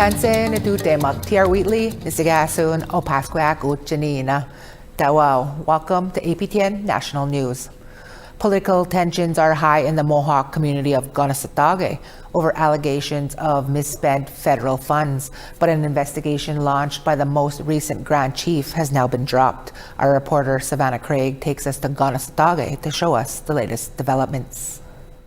Tansin itute magtiar Wheatley, Nisigasun, Opasquac Janina. Dawao, welcome to APTN National News. Political tensions are high in the Mohawk community of Kanesatake over allegations of misspent federal funds, but an investigation launched by the most recent Grand Chief has now been dropped. Our reporter Savannah Craig takes us to Kanesatake to show us the latest developments.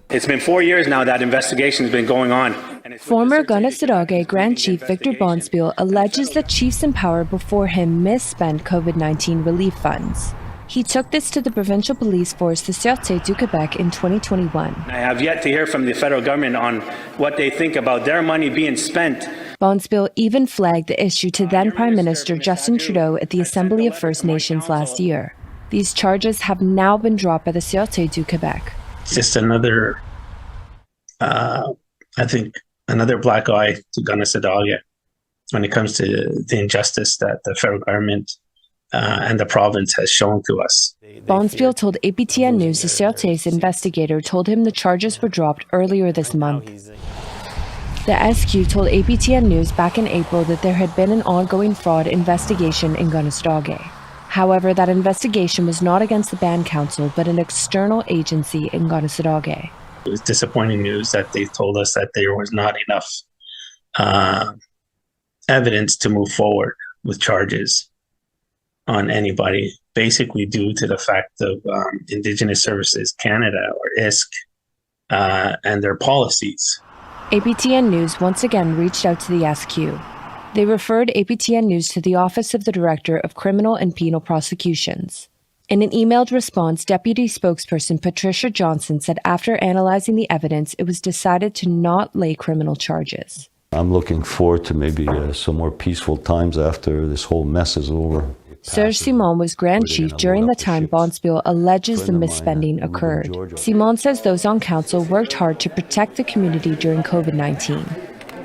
It's been 4 years now that investigation has been going on. Former Kanesatake Grand Chief Victor Bonspiel alleges that chiefs in power before him misspent COVID-19 relief funds. He took this to the provincial police force, the Sûreté du Québec, in 2021. I have yet to hear from the federal government on what they think about their money being spent. Bonspiel even flagged the issue to then Prime Minister Justin Trudeau at the Assembly of First Nations last year. These charges have now been dropped by the Sûreté du Québec. It's just another, another black eye to Kanesatake when it comes to the injustice that the federal government and the province has shown to us. Bonspiel told APTN News the Sûreté's investigator told him the charges were dropped earlier this month. The SQ told APTN News back in April that there had been an ongoing fraud investigation in Kanesatake. However, that investigation was not against the Band Council, but an external agency in Kanesatake. It was disappointing news that they told us that there was not enough evidence to move forward with charges on anybody, basically due to the fact of Indigenous Services Canada, or ISC, and their policies. APTN News once again reached out to the SQ. They referred APTN News to the Office of the Director of Criminal and Penal Prosecutions. In an emailed response, Deputy Spokesperson Patricia Johnson said after analyzing the evidence, it was decided to not lay criminal charges. I'm looking forward to maybe some more peaceful times after this whole mess is over. Serge Simon was Grand Chief during the time Bonspiel alleges the misspending occurred. Simon says those on council worked hard to protect the community during COVID-19.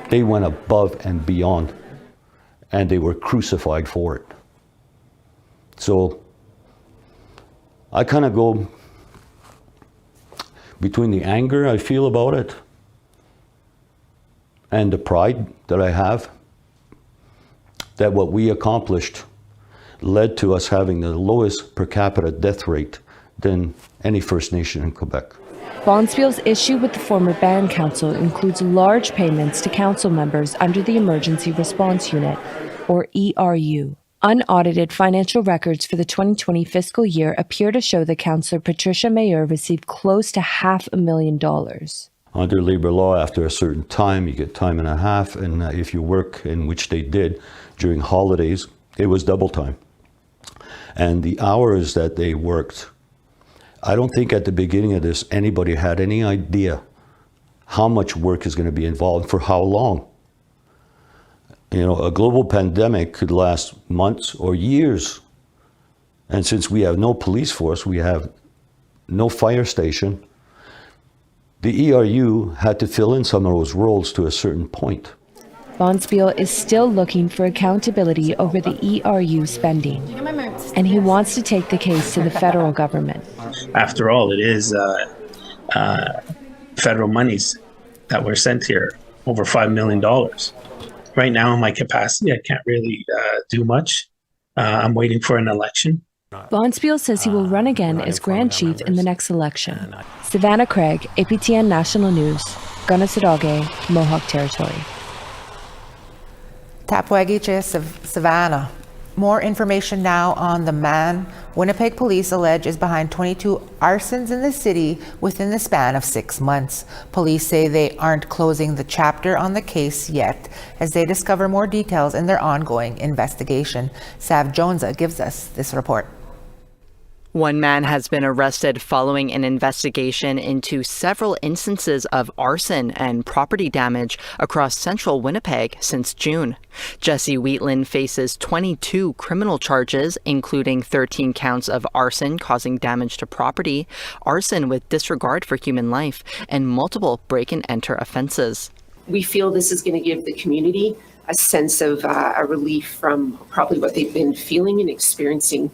They went above and beyond, and they were crucified for it. So I kind of go between the anger I feel about it and the pride that I have that what we accomplished led to us having the lowest per capita death rate than any First Nation in Quebec. Bonspiel's issue with the former Band Council includes large payments to council members under the Emergency Response Unit, or ERU. Unaudited financial records for the 2020 fiscal year appear to show that Councillor Patricia Mayer received close to $500,000. Under labor law, after a certain time, you get time and a half, and if you work, in which they did, during holidays, it was double time. And the hours that they worked, I don't think at the beginning of this anybody had any idea how much work is going to be involved, for how long. You know, a global pandemic could last months or years. And since we have no police force, we have no fire station, the ERU had to fill in some of those roles to a certain point. Bonspiel is still looking for accountability over the ERU spending, and he wants to take the case to the federal government. After all, it is federal monies that were sent here, over $5 million. Right now, in my capacity, I can't really do much. I'm waiting for an election. Bonspiel says he will run again as Grand Chief in the next election. Savannah Craig, APTN National News, Kanesatake, Mohawk Territory. Tapwagiche Savannah. More information now on the man Winnipeg police allege is behind 22 arsons in the city within the span of 6 months. Police say they aren't closing the chapter on the case yet as they discover more details in their ongoing investigation. Sav Jonesa gives us this report. One man has been arrested following an investigation into several instances of arson and property damage across central Winnipeg since June. Jesse Wheatland faces 22 criminal charges, including 13 counts of arson causing damage to property, arson with disregard for human life, and multiple break-and-enter offenses. We feel this is going to give the community a sense of a relief from probably what they've been feeling and experiencing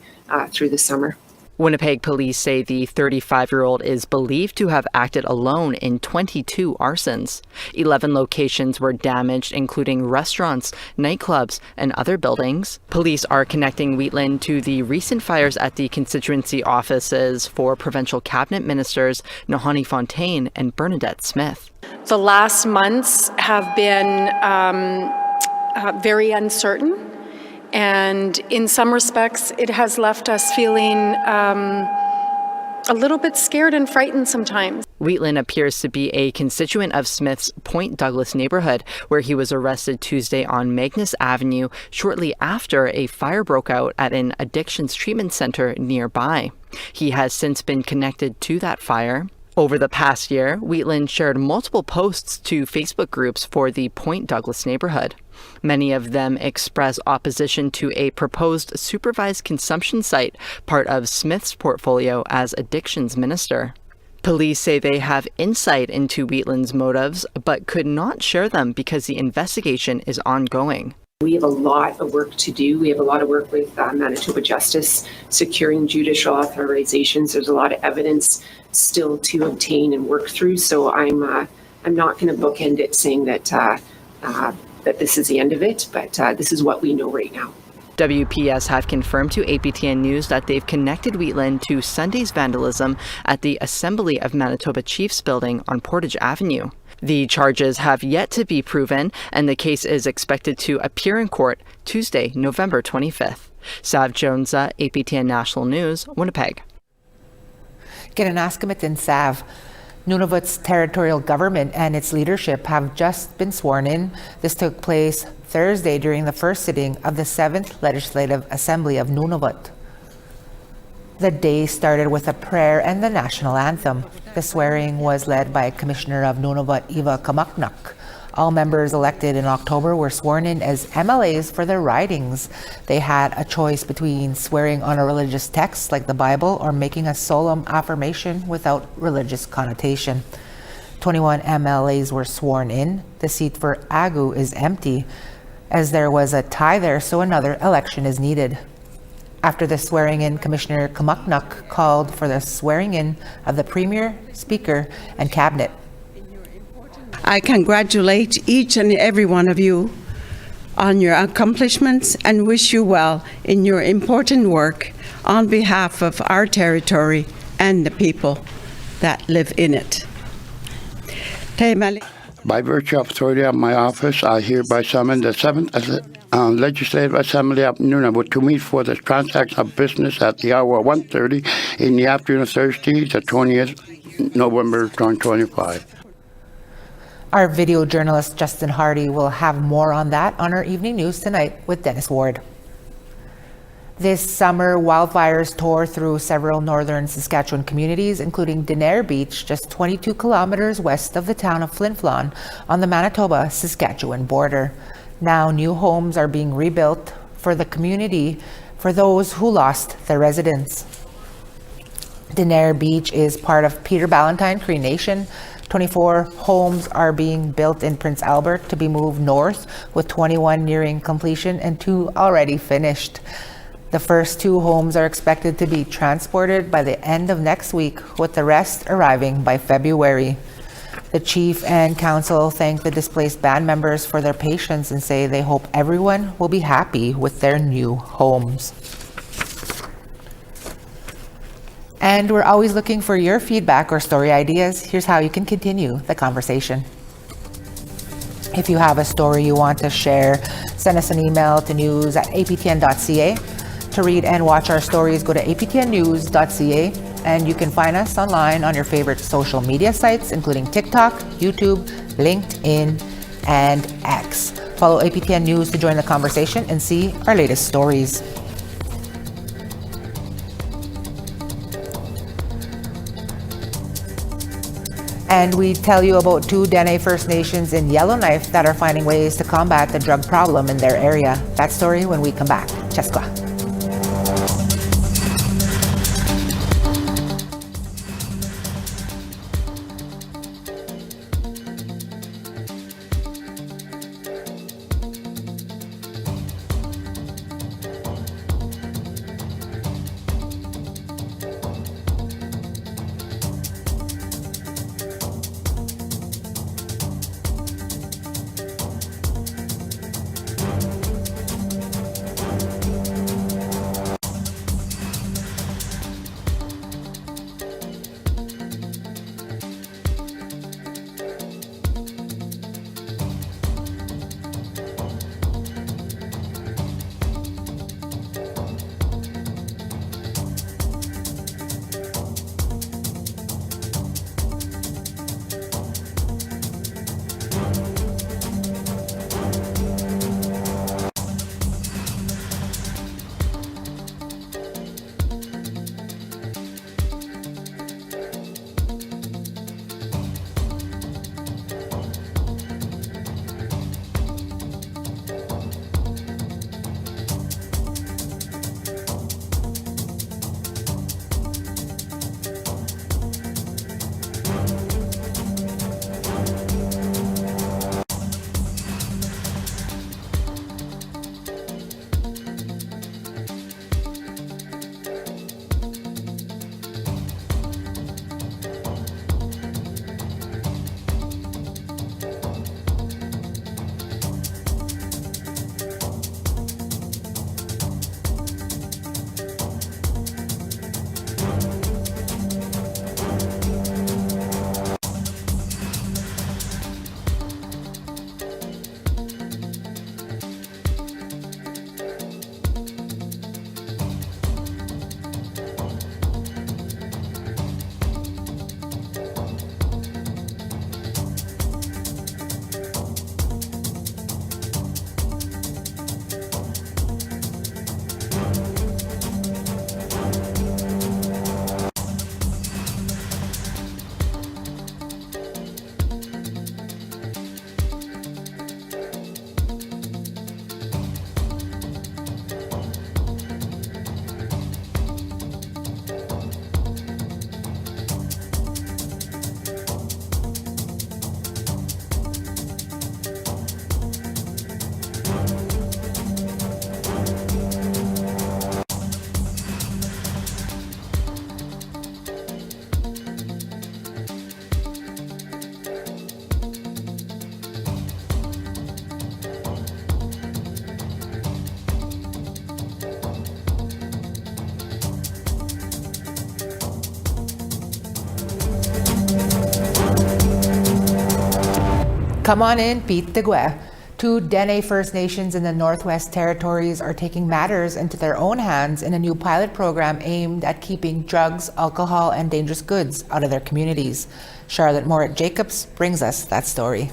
through the summer. Winnipeg police say the 35-year-old is believed to have acted alone in 22 arsons. 11 locations were damaged, including restaurants, nightclubs, and other buildings. Police are connecting Wheatland to the recent fires at the constituency offices for provincial cabinet ministers Nahanni Fontaine and Bernadette Smith. The last months have been very uncertain. And in some respects, it has left us feeling a little bit scared and frightened sometimes. Wheatland appears to be a constituent of Smith's Point Douglas neighborhood, where he was arrested Tuesday on Magnus Avenue shortly after a fire broke out at an addictions treatment center nearby. He has since been connected to that fire. Over the past year, Wheatland shared multiple posts to Facebook groups for the Point Douglas neighborhood. Many of them express opposition to a proposed supervised consumption site, part of Smith's portfolio as addictions minister. Police say they have insight into Wheatland's motives, but could not share them because the investigation is ongoing. We have a lot of work to do. We have a lot of work with Manitoba Justice, securing judicial authorizations. There's a lot of evidence still to obtain and work through. So I'm not going to bookend it saying that that this is the end of it, but this is what we know right now. WPS have confirmed to APTN News that they've connected Wheatland to Sunday's vandalism at the Assembly of Manitoba Chiefs building on Portage Avenue. The charges have yet to be proven, and the case is expected to appear in court Tuesday, November 25th. Sav Jonesa, APTN National News, Winnipeg. Kanehsatake Sav. Nunavut's territorial government and its leadership have just been sworn in. This took place Thursday during the first sitting of the 7th Legislative Assembly of Nunavut. The day started with a prayer and the national anthem. The swearing was led by Commissioner of Nunavut Eva Kamaknak. All members elected in October were sworn in as MLAs for their ridings. They had a choice between swearing on a religious text like the Bible or making a solemn affirmation without religious connotation. 21 MLAs were sworn in. The seat for Agu is empty, as there was a tie there, so another election is needed. After the swearing in, Commissioner Kamaknak called for the swearing in of the Premier, Speaker, and Cabinet. I congratulate each and every one of you on your accomplishments and wish you well in your important work on behalf of our territory and the people that live in it. By virtue of authority of my office, I hereby summon the 7th Legislative Assembly of Nunavut to meet for the transaction of business at the hour 1:30 in the afternoon of Thursday, the 20th November 2025. Our video journalist Justin Hardy will have more on that on our evening news tonight with Dennis Ward. This summer, wildfires tore through several northern Saskatchewan communities, including Denair Beach, just 22 kilometers west of the town of Flin Flon on the Manitoba-Saskatchewan border. Now, new homes are being rebuilt for the community for those who lost their residence. Denair Beach is part of Peter Ballantyne Cree Nation. 24 homes are being built in Prince Albert to be moved north, with 21 nearing completion and 2 already finished. The first 2 homes are expected to be transported by the end of next week, with the rest arriving by February. The chief and council thank the displaced band members for their patience and say they hope everyone will be happy with their new homes. And we're always looking for your feedback or story ideas. Here's how you can continue the conversation. If you have a story you want to share, send us an email to news@aptn.ca. To read and watch our stories, go to aptnnews.ca, and you can find us online on your favorite social media sites, including TikTok, YouTube, LinkedIn, and X. Follow APTN News to join the conversation and see our latest stories. And we tell you about 2 Dene First Nations in Yellowknife that are finding ways to combat the drug problem in their area. That story when we come back. Cheska. Come on in, Pete de Gue. 2 Dene First Nations in the Northwest Territories are taking matters into their own hands in a new pilot program aimed at keeping drugs, alcohol, and dangerous goods out of their communities. Charlotte Morit-Jacobs brings us that story.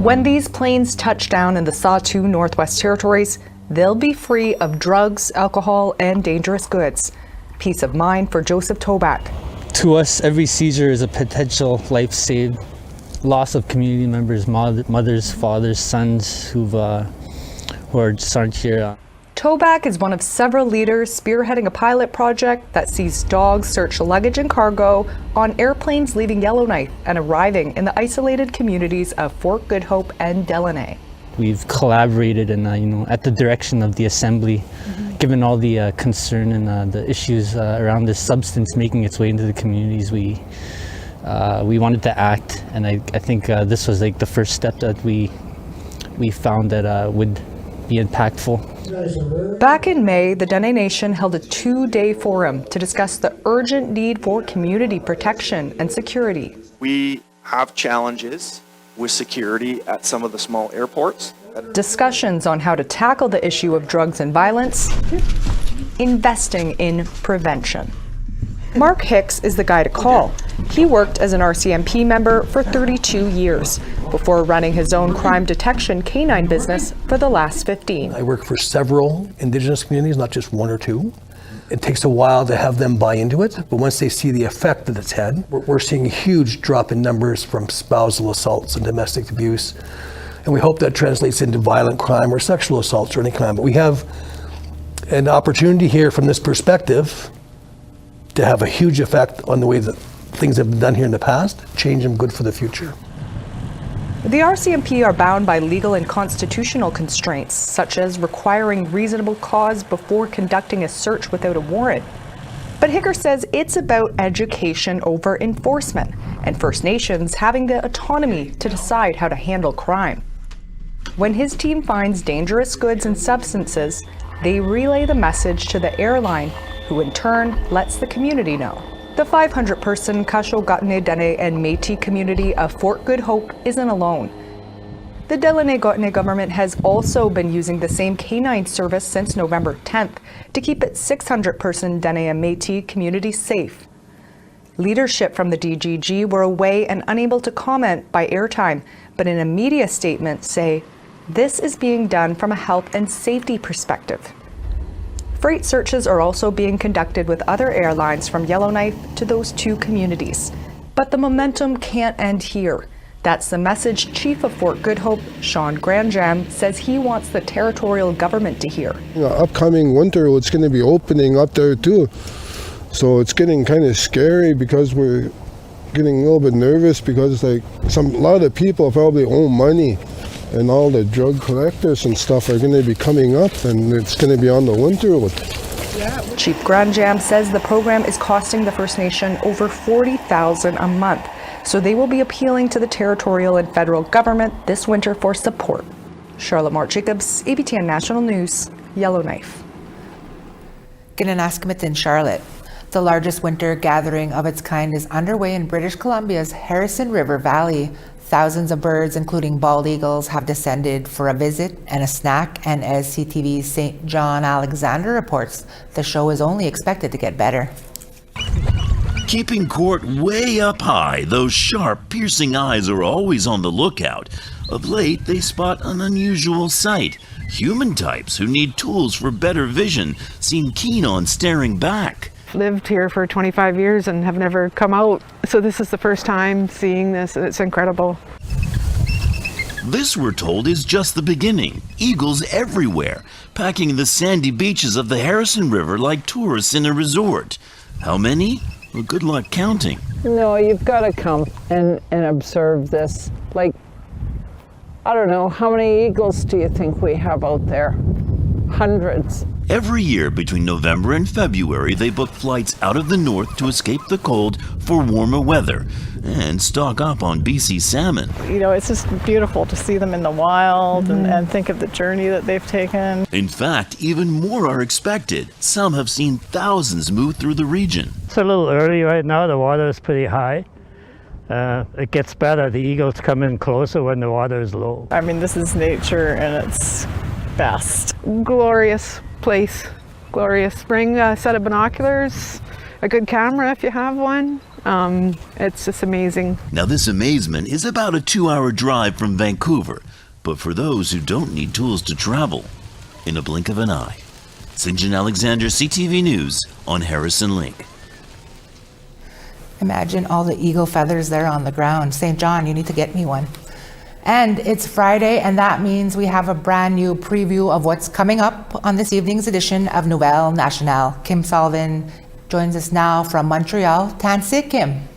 When these planes touch down in the Sawtoo Northwest Territories, they'll be free of drugs, alcohol, and dangerous goods. Peace of mind for Joseph Toback. To us, every seizure is a potential life saved. Loss of community members, mothers, fathers, sons who just aren't here. Toback is one of several leaders spearheading a pilot project that sees dogs search luggage and cargo on airplanes leaving Yellowknife and arriving in the isolated communities of Fort Good Hope and Delaney. We've collaborated and at the direction of the Assembly, given all the concern and the issues around this substance making its way into the communities, we wanted to act, and I think this was like the first step that we found that would be impactful. Back in May, the Dene Nation held a 2-day forum to discuss the urgent need for community protection and security. We have challenges with security at some of the small airports. Discussions on how to tackle the issue of drugs and violence, investing in prevention. Mark Hicks is the guy to call. He worked as an RCMP member for 32 years before running his own crime detection canine business for the last 15. I work for several Indigenous communities, not just 1 or 2. It takes a while to have them buy into it, but once they see the effect that it's had, we're seeing a huge drop in numbers from spousal assaults and domestic abuse. And we hope that translates into violent crime or sexual assaults or any crime. But we have an opportunity here from this perspective to have a huge effect on the way that things have been done here in the past, change them good for the future. The RCMP are bound by legal and constitutional constraints, such as requiring reasonable cause before conducting a search without a warrant. But Hicker says it's about education over enforcement, and First Nations having the autonomy to decide how to handle crime. When his team finds dangerous goods and substances, they relay the message to the airline, who in turn lets the community know. The 500-person Kasho-Gotne-Dene and Métis community of Fort Good Hope isn't alone. The Delaney-Gotne government has also been using the same canine service since November 10th to keep its 600-person Dene and Métis community safe. Leadership from the DGG were away and unable to comment by airtime, but in a media statement say, this is being done from a health and safety perspective. Freight searches are also being conducted with other airlines from Yellowknife to those 2 communities. But the momentum can't end here. That's the message Chief of Fort Good Hope, Sean Granjam, says he wants the territorial government to hear. Upcoming winter, it's going to be opening up there too. So it's getting kind of scary because we're getting a little bit nervous because a lot of people probably owe money. And all the drug collectors and stuff are going to be coming up, and it's going to be on the winter. Chief Granjam says the program is costing the First Nation over $40,000 a month, so they will be appealing to the territorial and federal government this winter for support. Charlotte Morit-Jacobs, APTN National News, Yellowknife. Kanehsatake in Charlotte. The largest winter gathering of its kind is underway in British Columbia's Harrison River Valley. Thousands of birds, including bald eagles, have descended for a visit and a snack, and as CTV's St. John Alexander reports, the show is only expected to get better. Keeping court way up high, those sharp, piercing eyes are always on the lookout. Of late, they spot an unusual sight. Human types who need tools for better vision seem keen on staring back. Lived here for 25 years and have never come out. So this is the first time seeing this. It's incredible. This, we're told, is just the beginning. Eagles everywhere, packing the sandy beaches of the Harrison River like tourists in a resort. How many? Well, good luck counting. No, you've got to come and observe this. I don't know, how many eagles do you think we have out there? Hundreds. Every year between November and February, they book flights out of the north to escape the cold for warmer weather and stock up on BC salmon. It's just beautiful to see them in the wild and think of the journey that they've taken. In fact, even more are expected. Some have seen thousands move through the region. It's a little early right now. The water is pretty high. it gets better. The eagles come in closer when the water is low. I mean, this is nature and it's best. Glorious place, glorious. Bring a set of binoculars, a good camera if you have one. It's just amazing. Now this amazement is about a 2-hour drive from Vancouver, but for those who don't need tools to travel, in a blink of an eye. St. John Alexander, CTV News on Harrison Lake. Imagine all the eagle feathers there on the ground. St. John, you need to get me one. And it's Friday, and that means we have a brand new preview of what's coming up on this evening's edition of Nouvelle Nationale. Kim Sullivan joins us now from Montreal. Tansi, Kim.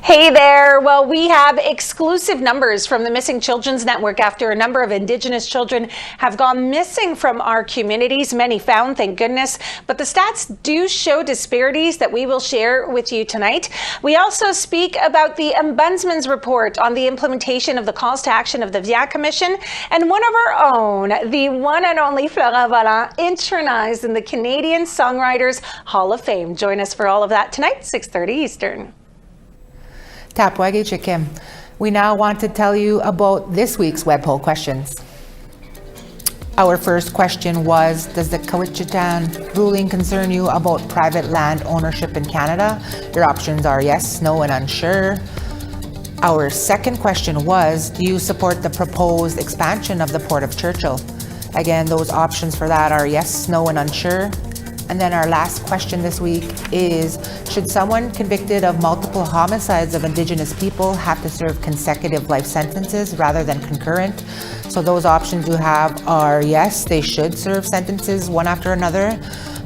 Hey there. Well, we have exclusive numbers from the Missing Children's Network after a number of Indigenous children have gone missing from our communities. Many found, thank goodness. But the stats do show disparities that we will share with you tonight. We also speak about the Ombudsman's report on the implementation of the calls to action of the VIA Commission, and one of our own, the one and only Florent Vallant, intronized in the Canadian Songwriters Hall of Fame. Join us for all of that tonight, 6:30 Eastern. Tapwagi Chikim. We now want to tell you about this week's web poll questions. Our first question was, does the Kanesatake ruling concern you about private land ownership in Canada? Your options are yes, no, and unsure. Our second question was, do you support the proposed expansion of the Port of Churchill? Again, those options for that are yes, no, and unsure. And then our last question this week is, should someone convicted of multiple homicides of Indigenous people have to serve consecutive life sentences rather than concurrent? So those options you have are yes, they should serve sentences one after another.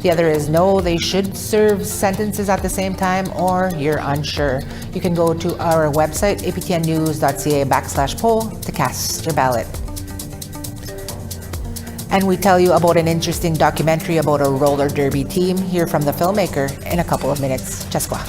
The other is no, they should serve sentences at the same time, or you're unsure. You can go to our website, aptnnews.ca/poll to cast your ballot. And we tell you about an interesting documentary about a roller derby team. Hear from the filmmaker in a couple of minutes. Cheskwa.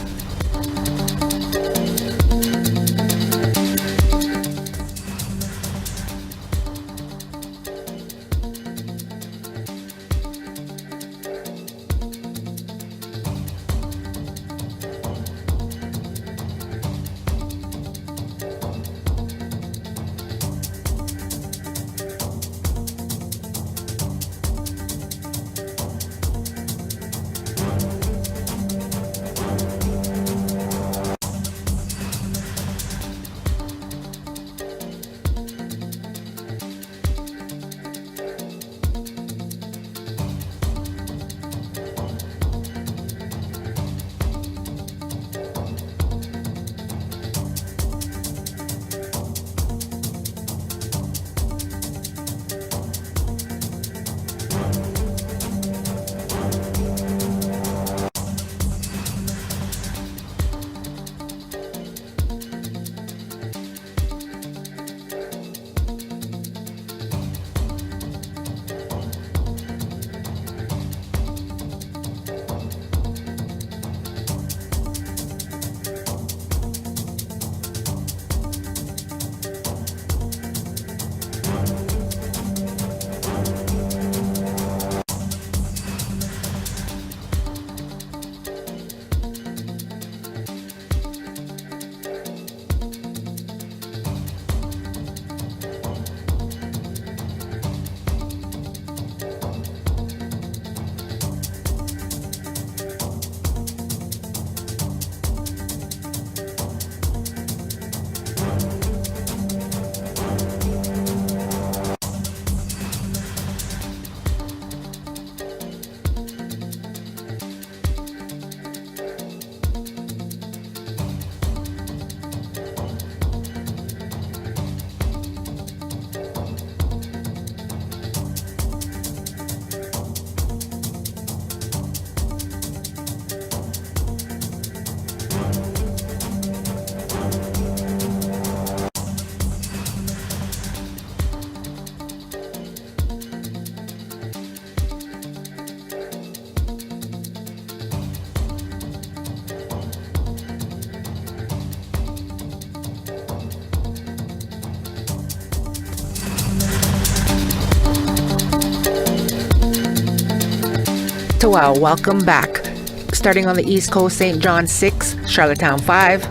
Wow, welcome back. Starting on the East Coast, St. John 6, Charlottetown 5.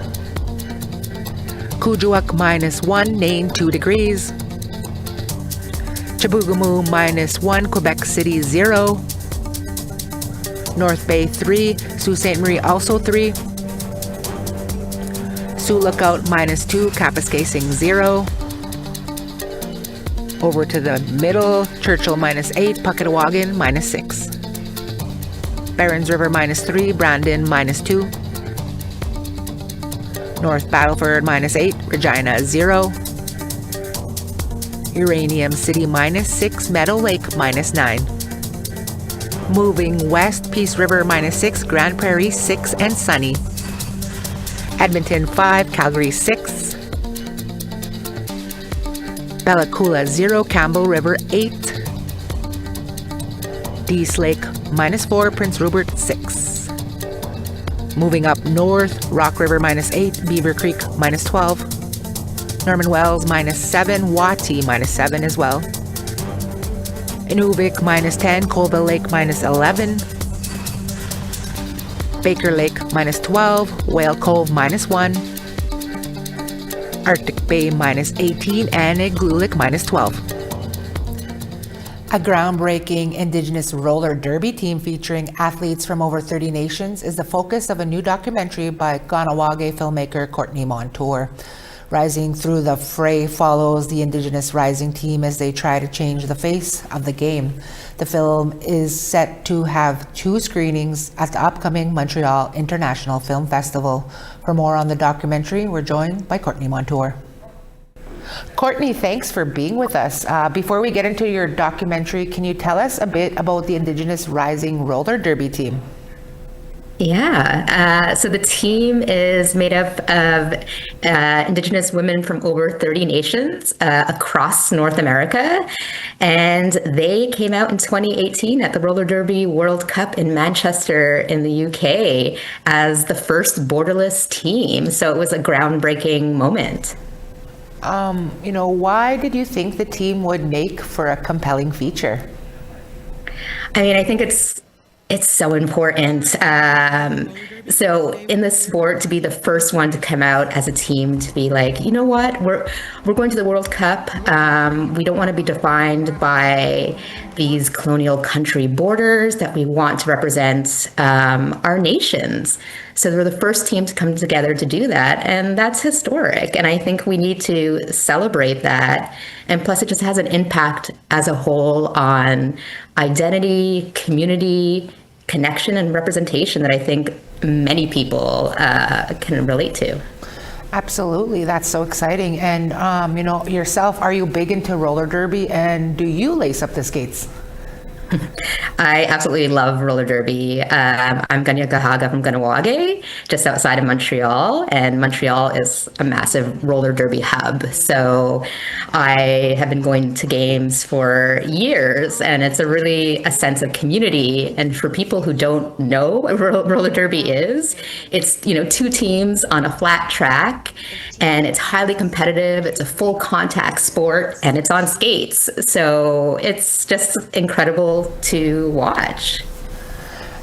Kuujjuaq -1, Nain 2 degrees. Chibougamau -1, Quebec City 0. North Bay 3, Sault Ste. Marie also 3. Sioux Lookout -2, Kapuskasing 0. Over to the middle, Churchill -8, Puckatawagan -6. Barons River -3, Brandon -2. North Battleford -8, Regina 0. Uranium City -6, Meadow Lake -9. Moving west, Peace River -6, Grand Prairie 6 and sunny. Edmonton 5, Calgary 6. Bella Coola 0, Campbell River 8. Dease Lake -4, Prince Rupert 6. Moving up north, Rock River -8, Beaver Creek -12. Norman Wells -7, Wati -7 as well. Inuvik -10, Colville Lake -11. Baker Lake -12, Whale Cove -1. Arctic Bay -18, and Igloolik -12. A groundbreaking Indigenous roller derby team featuring athletes from over 30 nations is the focus of a new documentary by Kahnawake filmmaker Courtney Montour. Rising Through the Fray follows the Indigenous rising team as they try to change the face of the game. The film is set to have 2 screenings at the upcoming Montreal International Film Festival. For more on the documentary, we're joined by Courtney Montour. Courtney, thanks for being with us. Before we get into your documentary, can you tell us a bit about the Indigenous Rising Roller Derby team? Yeah, so the team is made up of Indigenous women from over 30 nations across North America, and they came out in 2018 at the Roller Derby World Cup in Manchester in the UK as the first borderless team, so it was a groundbreaking moment. Why did you think the team would make for a compelling feature? I mean, I think it's so important. So in the sport, to be the first one to come out as a team, to be like, you know what, we're going to the World Cup. We don't want to be defined by these colonial country borders, that we want to represent our nations. So we're the first team to come together to do that, and that's historic. And I think we need to celebrate that. And plus, it just has an impact as a whole on identity, community, connection, and representation that I think many people can relate to. Absolutely, that's so exciting. And yourself, are you big into roller derby, and do you lace up the skates? I absolutely love roller derby. I'm Kanehsatake from Kahnawake, just outside of Montreal, and Montreal is a massive roller derby hub. So I have been going to games for years, and it's a sense of community. And for people who don't know what roller derby is, it's 2 teams on a flat track, and it's highly competitive. It's a full contact sport, and it's on skates. So it's just incredible to watch.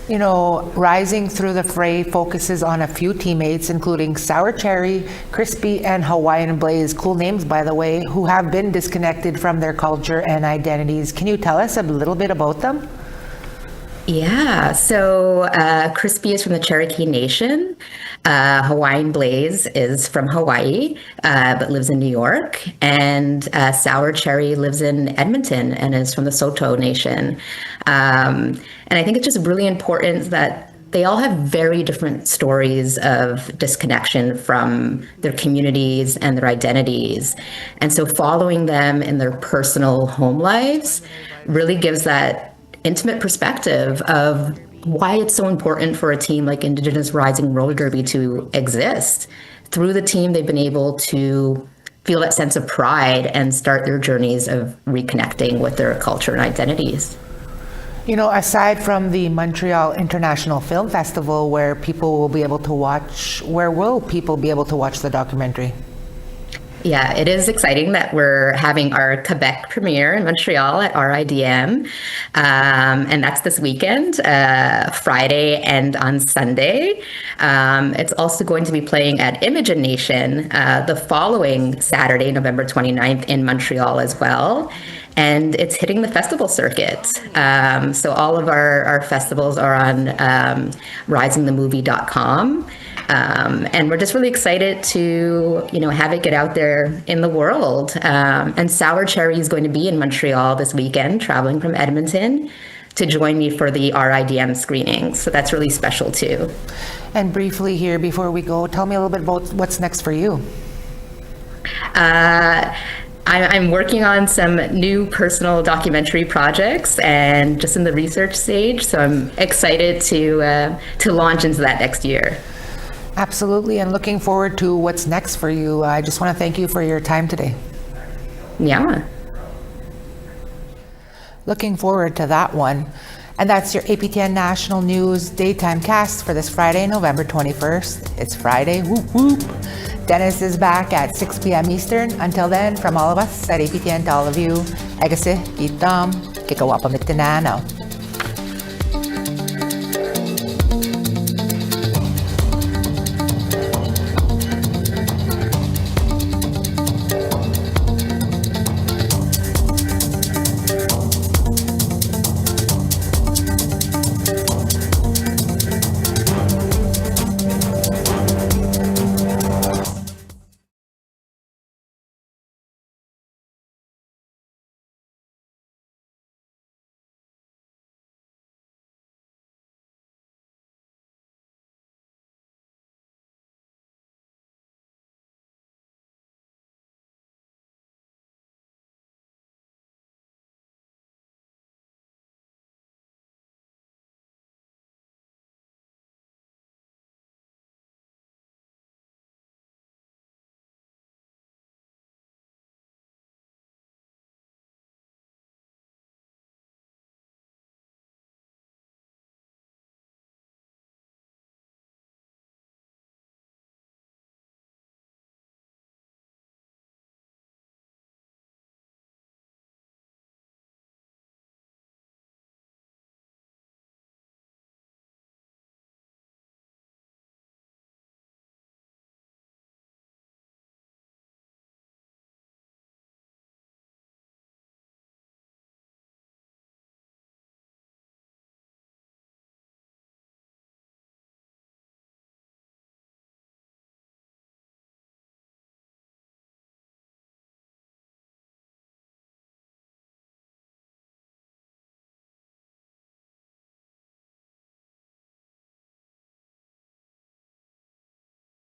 Rising Through the Fray focuses on a few teammates, including Sour Cherry, Crispy, and Hawaiian Blaze, cool names by the way, who have been disconnected from their culture and identities. Can you tell us a little bit about them? Yeah, so Crispy is from the Cherokee Nation. Hawaiian Blaze is from Hawaii, but lives in New York. And Sour Cherry lives in Edmonton and is from the Saulteaux Nation. And I think it's just really important that they all have very different stories of disconnection from their communities and their identities. And so following them in their personal home lives really gives that intimate perspective of why it's so important for a team like Indigenous Rising Roller Derby to exist. Through the team, they've been able to feel that sense of pride and start their journeys of reconnecting with their culture and identities. Aside from the Montreal International Film Festival, where will people be able to watch the documentary? Yeah, it is exciting that we're having our Quebec premiere in Montreal at RIDM. And that's this weekend, Friday and on Sunday. It's also going to be playing at Imogen Nation the following Saturday, November 29th in Montreal as well. And it's hitting the festival circuit. So all of our festivals are on risingthemovie.com. And we're just really excited to, have it get out there in the world. And Sour Cherry is going to be in Montreal this weekend, traveling from Edmonton to join me for the RIDM screening. So that's really special too. And briefly here, before we go, tell me a little bit about what's next for you. I'm working on some new personal documentary projects and just in the research stage. So I'm excited to launch into that next year. Absolutely, and looking forward to what's next for you. I just want to thank you for your time today. Yeah. Looking forward to that one. And that's your APTN National News Daytime Cast for this Friday, November 21st. It's Friday, whoop whoop. Dennis is back at 6 p.m. Eastern. Until then, from all of us at APTN to all of you, Egasi, Kitam, Kikawapa Mitinano.